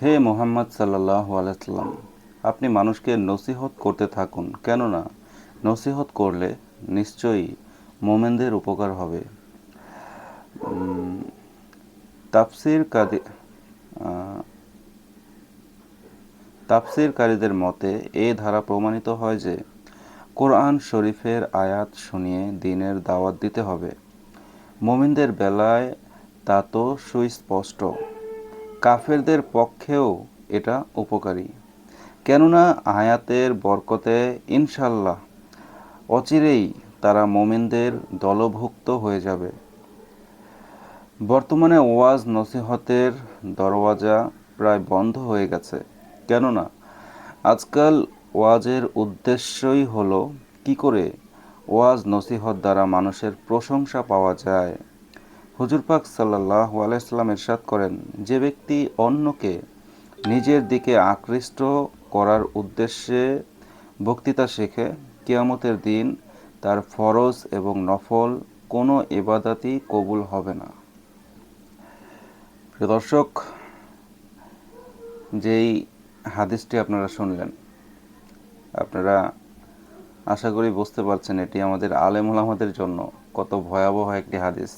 হে মোহাম্মদ সাল্লাল্লাহু আলাইহি সাল্লাম, আপনি মানুষকে নসিহত করতে থাকুন, কেননা নসিহত করলে নিশ্চয়ই মোমেনদের উপকার হবে। তাফসির কাদি তাফসিরকারীদের মতে এই ধারা প্রমাণিত হয় যে কোরআন শরীফের আয়াত শুনিয়ে দ্বীনের দাওয়াত দিতে হবে। মুমিনদের বেলায় তা তো সুস্পষ্ট, কাফেরদের পক্ষেও এটা উপকারী। কেননা আয়াতের বরকতে ইনশাল্লাহ অচিরেই তারা মুমিনদের দলভুক্ত হয়ে যাবে। বর্তমানে ওয়াজ নসিহতের দরওয়াজা প্রায় বন্ধ হয়ে গেছে, কেননা আজকাল ওয়াজের উদ্দেশ্যই হলো কী করে ওয়াজ নসিহত দ্বারা মানুষের প্রশংসা পাওয়া যায়। হুজুর পাক সাল্লাল্লাহু আলাইহি সাল্লাম ইরশাদ করেন, যে ব্যক্তি অন্যকে নিজের দিকে আকৃষ্ট করার উদ্দেশ্যে বক্তৃতা শেখে, কিয়ামতের দিন তার ফরজ এবং নফল কোনো ইবাদতই কবুল হবে না। প্রিয় দর্শক, যেই হাদিসটি আপনারা শুনলেন, আপনারা আশা করি বুঝতে পারছেন এটি আমাদের আলেম ওলামাদের জন্য কত ভয়াবহ একটি হাদিস।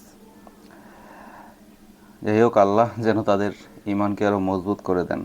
যাই হোক, আল্লাহ যেন তাদের ঈমানকে আরও মজবুত করে দেন।